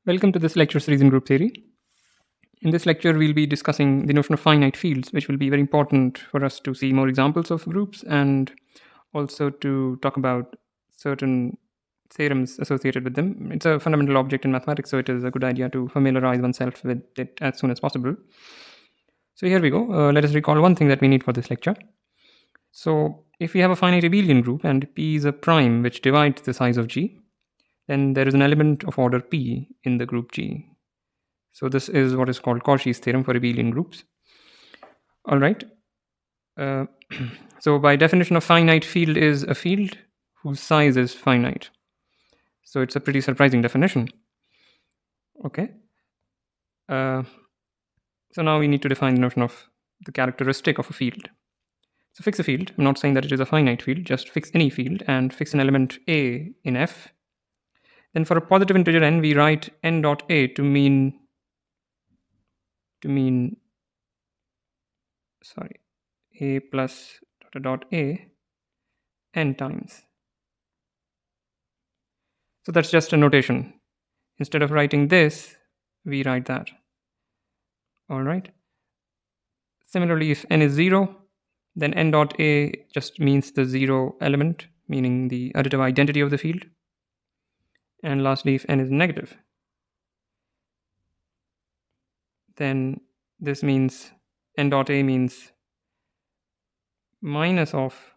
Welcome to this lecture series in group theory. In this lecture, we'll be discussing the notion of finite fields, which will be very important for us to see more examples of groups and also to talk about certain theorems associated with them. It's a fundamental object in mathematics, so it is a good idea to familiarize oneself with it as soon as possible. So here we go. Let us recall one thing that we need for this lecture. So if we have a finite abelian group and P is a prime which divides the size of G, then there is an element of order P in the group G. So this is what is called Cauchy's theorem for abelian groups. All right. So by definition, a finite field is a field whose size is finite. So it's a pretty surprising definition. Okay. So now we need to define the notion of the characteristic of a field. So fix a field. I'm not saying that it is a finite field. Just fix any field and fix an element A in F. Then for a positive integer n, we write n dot A to mean A plus dot A n times. So that's just a notation. Instead of writing this, we write that. All right. Similarly, if n is 0, then n dot A just means the 0 element, meaning the additive identity of the field. And lastly, if n is negative, then this means n dot A means minus of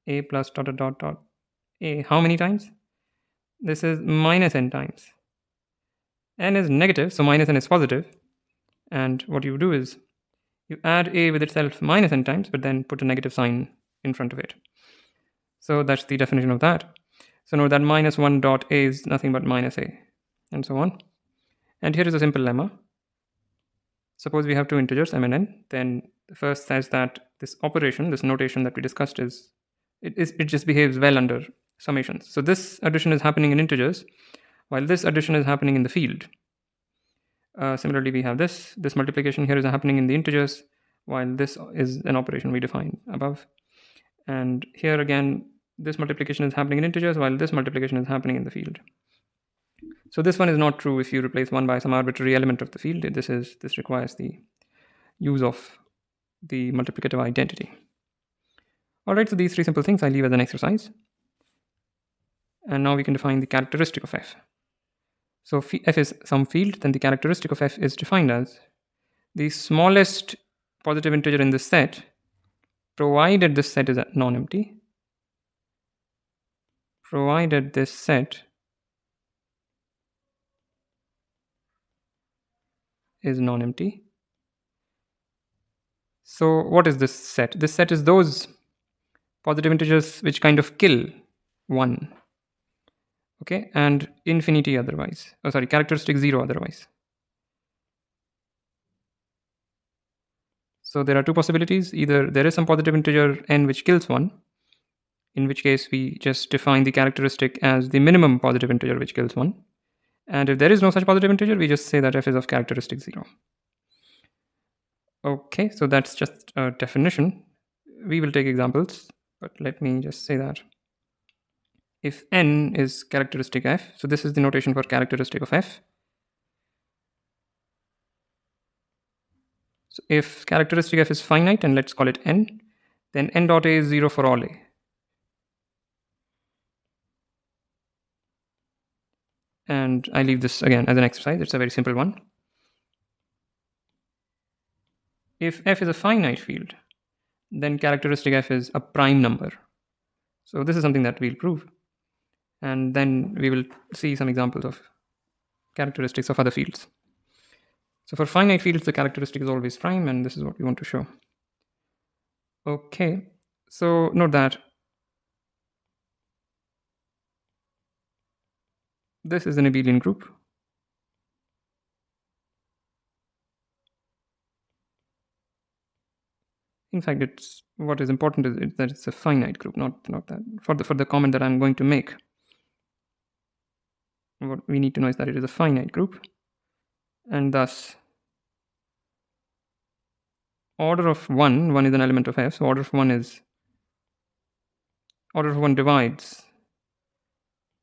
A plus dot A. How many times? This is minus n times. N is negative, so minus n is positive. And what you do is you add A with itself minus n times, but then put a negative sign in front of it. So that's the definition of that. So note that minus 1 dot A is nothing but minus A, and so on. And here is a simple lemma. Suppose we have two integers, m and n. Then the first says that this operation, this notation that we discussed it just behaves well under summations. So this addition is happening in integers, while this addition is happening in the field. Similarly, we have this multiplication here is happening in the integers, while this is an operation we defined above. And here again, this multiplication is happening in integers, while this multiplication is happening in the field. So this one is not true if you replace 1 by some arbitrary element of the field. This requires the use of the multiplicative identity. All right, so these three simple things I leave as an exercise. And now we can define the characteristic of F. So if F is some field, then the characteristic of F is defined as the smallest positive integer in this set, provided this set is non-empty, provided this set is non-empty. So what is this set? This set is those positive integers which kind of kill 1. Okay, and infinity otherwise. Characteristic 0 otherwise. So there are two possibilities. Either there is some positive integer n which kills 1, in which case we just define the characteristic as the minimum positive integer which kills 1. And if there is no such positive integer, we just say that f is of characteristic 0. Okay, so that's just a definition. We will take examples, but let me just say that if n is characteristic f, so this is the notation for characteristic of f. So if characteristic f is finite, and let's call it n, then n dot a is 0 for all a. And I leave this again as an exercise. It's a very simple one. If f is a finite field, then characteristic f is a prime number. So this is something that we'll prove. And then we will see some examples of characteristics of other fields. So for finite fields, the characteristic is always prime, and this is what we want to show. Okay, so note that this is an abelian group. In fact, what is important is that it's a finite group, not that. For the comment that I'm going to make, what we need to know is that it is a finite group, and thus order of 1 is an element of f, so order of 1 divides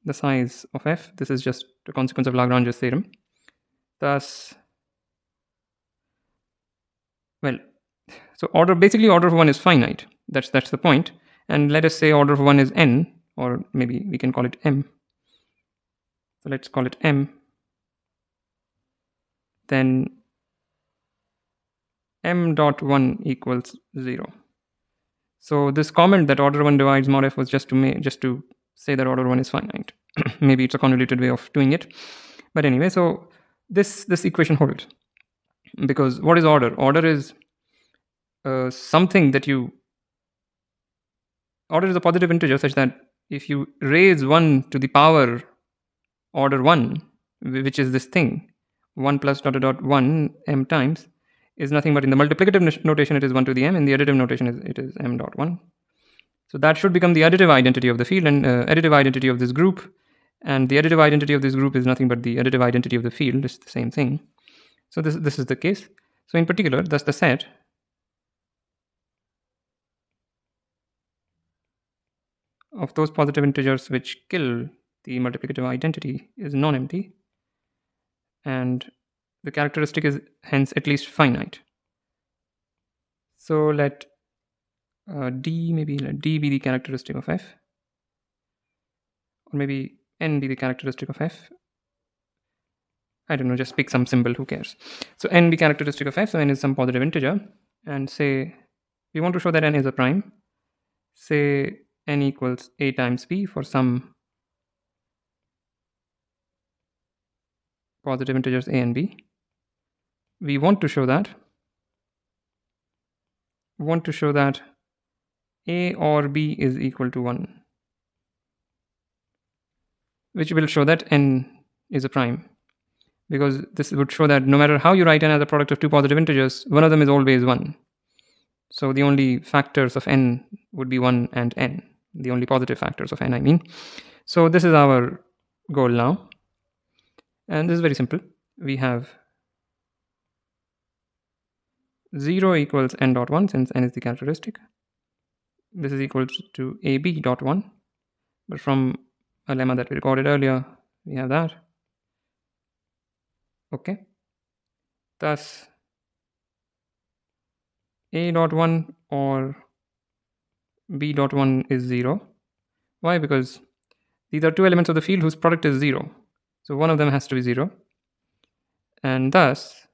the size of f. This is just a consequence of Lagrange's theorem. Thus, well, so basically order of 1 is finite. That's the point. And let us say order of 1 is n, or maybe we can call it m. So let's call it m. Then m dot 1 equals 0. So this comment that order 1 divides mod f was just to say that order 1 is finite. Maybe it's a convoluted way of doing it. But anyway, so this equation holds. Because what is order? Order is something that order is a positive integer such that if you raise 1 to the power order 1, which is this thing, 1 plus dot dot 1 m times, is nothing but in the multiplicative notation it is 1 to the m, in the additive notation it is m dot 1. So that should become the additive identity of the field and additive identity of this group. And the additive identity of this group is nothing but the additive identity of the field. It's the same thing. So this is the case. So in particular, thus the set of those positive integers which kill the multiplicative identity is non-empty, and the characteristic is hence at least finite. So let D be the characteristic of f, or maybe n be the characteristic of f. I don't know, just pick some symbol, who cares. So n be characteristic of f, so n is some positive integer, and say we want to show that n is a prime. Say n equals a times b for some positive integers a and b. We want to show that a or b is equal to 1, which will show that n is a prime, because this would show that no matter how you write n as a product of two positive integers, one of them is always 1. So the only factors of n would be 1 and n, the only positive factors of n, I mean. So this is our goal now, and this is very simple. We have 0 equals n dot 1, since n is the characteristic. This is equal to ab dot 1, but from a lemma that we recorded earlier, we have that. Okay. Thus, a dot 1 or b dot 1 is 0. Why? Because these are two elements of the field whose product is 0. So one of them has to be 0. And thus,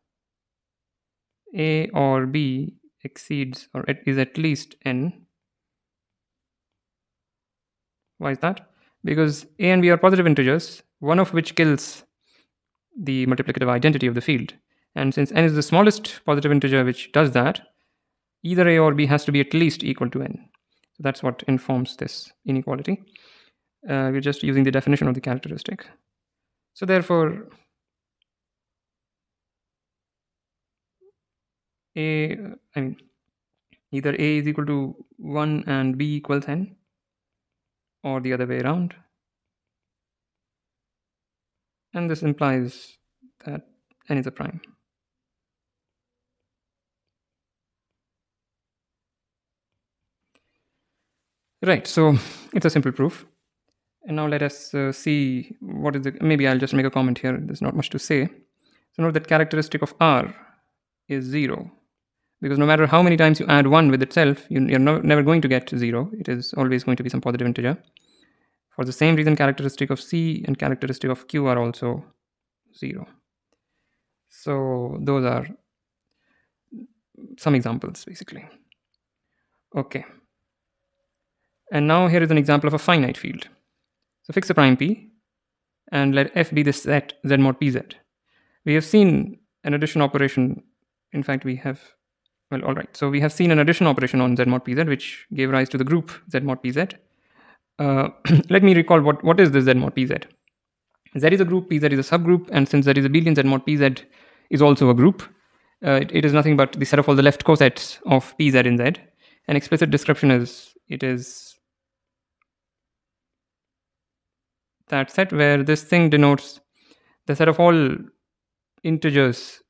a or b exceeds or is at least n. Why is that? Because a and b are positive integers, one of which kills the multiplicative identity of the field. And since n is the smallest positive integer which does that, either a or b has to be at least equal to n. So that's what informs this inequality. We're just using the definition of the characteristic. So therefore, either a is equal to 1 and b equals n, or the other way around. And this implies that n is a prime. Right, so it's a simple proof. And now let us see what is maybe I'll just make a comment here. There's not much to say. So note that characteristic of R is 0. Because no matter how many times you add 1 with itself, you're never going to get 0. It is always going to be some positive integer. For the same reason, characteristic of C and characteristic of Q are also 0. So those are some examples, basically. Okay. And now here is an example of a finite field. So fix a prime P and let F be the set Z mod PZ. We have seen an addition operation. In fact, we have, well, all right. So we have seen an addition operation on Z mod PZ, which gave rise to the group Z mod PZ. Let me recall what is this Z mod PZ. Z is a group, PZ is a subgroup, and since there is abelian, Z mod PZ is also a group. It is nothing but the set of all the left cosets of PZ in Z. An explicit description is it is that set where this thing denotes the set of all integers.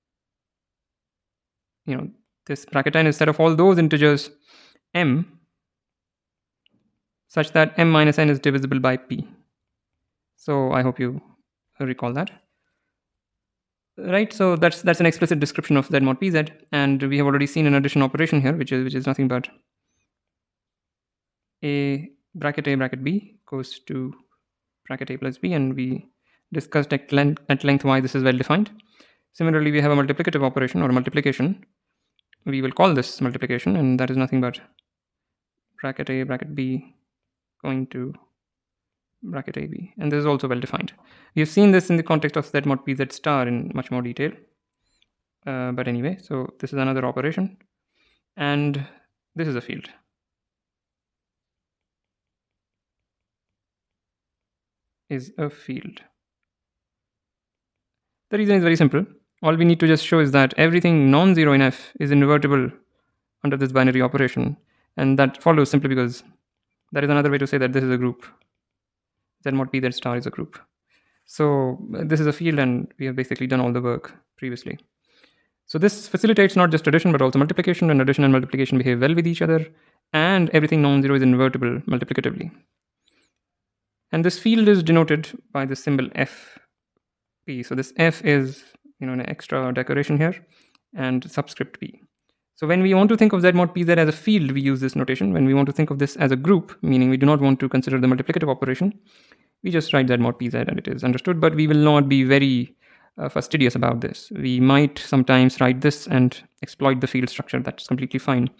This bracket n is set of all those integers m such that m minus n is divisible by p. So I hope you recall that. Right, so that's an explicit description of Z mod PZ, and we have already seen an addition operation here, which is nothing but a bracket B goes to bracket A plus B, and we discussed at length why this is well defined. Similarly, we have a multiplicative operation or multiplication. We will call this multiplication, and that is nothing but bracket A bracket B going to bracket AB, and this is also well defined. We have seen this in the context of Z mod PZ star in much more detail. But anyway, so this is another operation, and this is a field. Is a field. The reason is very simple. All we need to just show is that everything non-zero in F is invertible under this binary operation, and that follows simply because that is another way to say that this is a group. Z mod P Z star is a group. So this is a field, and we have basically done all the work previously. So this facilitates not just addition but also multiplication, and addition and multiplication behave well with each other, and everything non-zero is invertible multiplicatively. And this field is denoted by the symbol Fp. So this F is an extra decoration here, and subscript P. So when we want to think of Z mod Pz as a field, we use this notation. When we want to think of this as a group, meaning we do not want to consider the multiplicative operation, we just write Z mod Pz and it is understood, but we will not be very fastidious about this. We might sometimes write this and exploit the field structure, that's completely fine,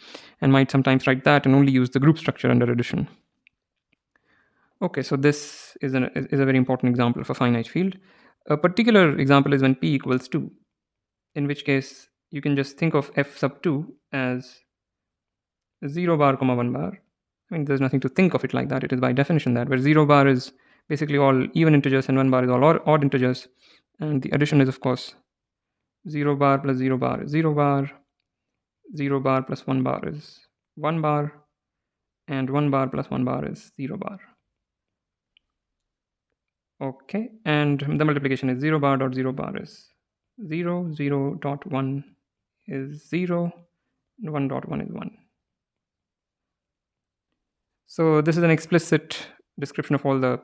and might sometimes write that and only use the group structure under addition. Okay, so this is a very important example of a finite field. A particular example is when p equals 2, in which case you can just think of f sub 2 as 0 bar comma 1 bar. I mean, there's nothing to think of it like that. It is by definition that, where 0 bar is basically all even integers and 1 bar is all odd integers. And the addition is, of course, 0 bar plus 0 bar is 0 bar, 0 bar plus 1 bar is 1 bar, and 1 bar plus 1 bar is 0 bar. Okay, and the multiplication is 0 bar dot 0 bar is 0, 0 dot 1 is 0, 1 dot 1 is 1. So this is an explicit description of all the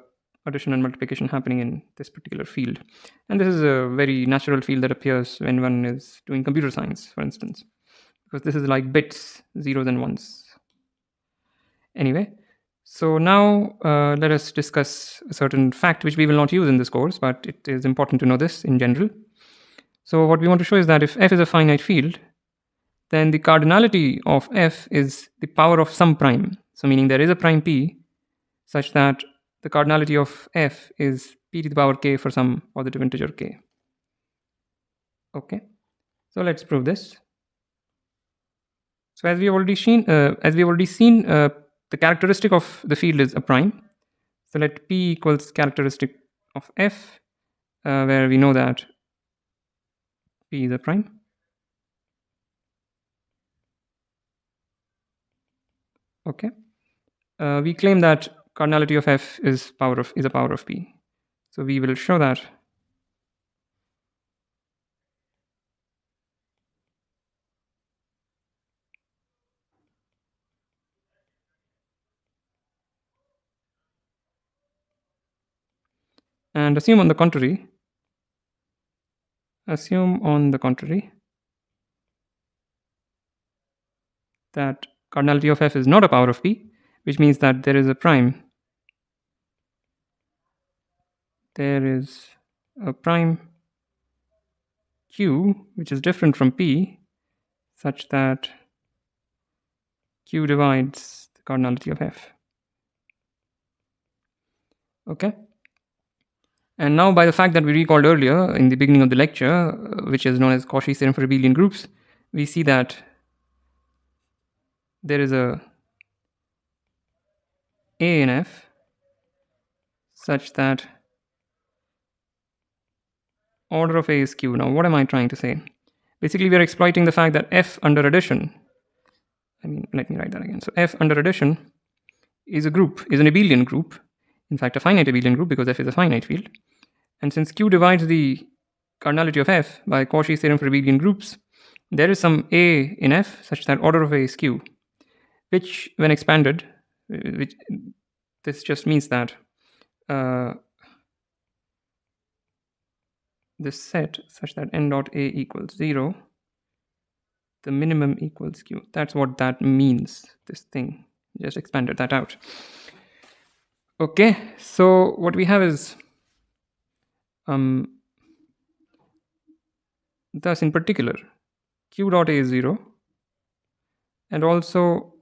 addition and multiplication happening in this particular field. And this is a very natural field that appears when one is doing computer science, for instance, because this is like bits, zeros and ones. Anyway, so now let us discuss a certain fact which we will not use in this course, but it is important to know this in general. So what we want to show is that if f is a finite field, then the cardinality of f is the power of some prime. So meaning there is a prime p such that the cardinality of f is p to the power k for some positive integer k. Okay, so let's prove this. So as we have already seen, the characteristic of the field is a prime. So let p equals characteristic of f, where we know that p is a prime. Okay, we claim that cardinality of f is a power of p. So we will show that. And assume on the contrary that cardinality of f is not a power of p, which means that there is a prime q which is different from p, such that q divides the cardinality of f. Okay, and now by the fact that we recalled earlier in the beginning of the lecture, which is known as Cauchy's theorem for abelian groups, we see that there is a in f such that order of a is q. Now what am I trying to say? Basically we are exploiting the fact that f under addition, let me write that again. So f under addition is an abelian group, in fact a finite abelian group because f is a finite field. And since q divides the cardinality of f by Cauchy's theorem for abelian groups, there is some a in f such that order of a is q, which when expanded, this just means that this set such that n dot a equals 0, the minimum equals q. That's what that means, this thing. Just expanded that out. Okay, so what we have is, thus in particular, q dot a is 0, and also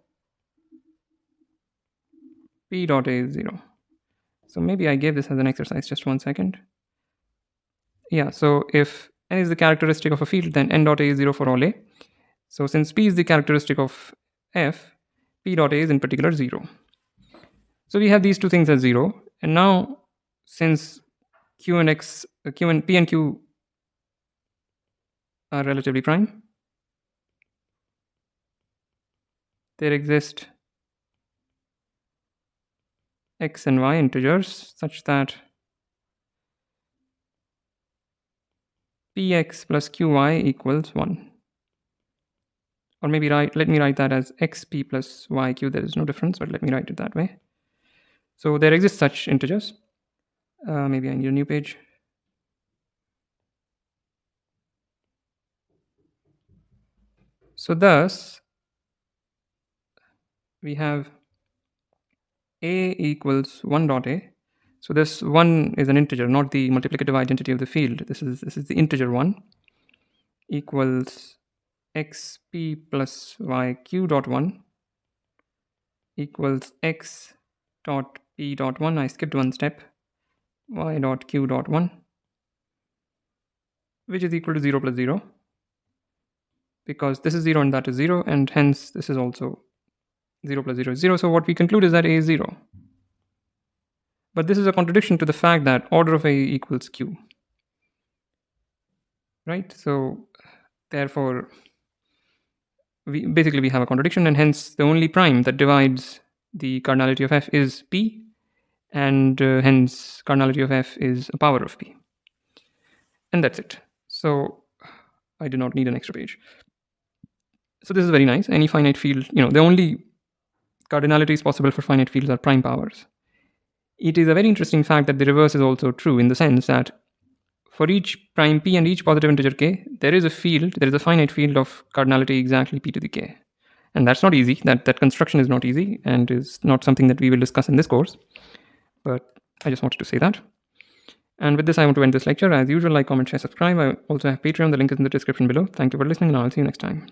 p dot a is 0. So maybe I gave this as an exercise, just 1 second. Yeah, so if n is the characteristic of a field, then n dot a is 0 for all a. So since p is the characteristic of f, p dot a is in particular 0. So we have these two things as 0. And now, since q and p and q are relatively prime, there exist x and y integers such that px plus qy equals 1. Or maybe let me write that as xp plus yq. There is no difference, but let me write it that way. So there exist such integers. Maybe I need a new page. So thus, we have a equals 1 dot a. So this 1 is an integer, not the multiplicative identity of the field. This is the integer 1 equals xp plus yq dot 1 equals x dot p dot 1. I skipped one step. Y dot q dot 1, which is equal to 0 plus 0, because this is 0 and that is 0, and hence this is also 0 plus 0 is 0. So what we conclude is that a is 0. But this is a contradiction to the fact that order of a equals q. Right? So therefore, we have a contradiction, and hence the only prime that divides the cardinality of f is p, and hence cardinality of f is a power of p. And that's it. So I do not need an extra page. So this is very nice. Any finite field, the only cardinalities possible for finite fields are prime powers. It is a very interesting fact that the reverse is also true, in the sense that for each prime p and each positive integer k, there is a finite field of cardinality exactly p to the k. And that's not easy. That construction is not easy, and is not something that we will discuss in this course. But I just wanted to say that. And with this, I want to end this lecture. As usual, like, comment, share, subscribe. I also have Patreon. The link is in the description below. Thank you for listening, and I'll see you next time.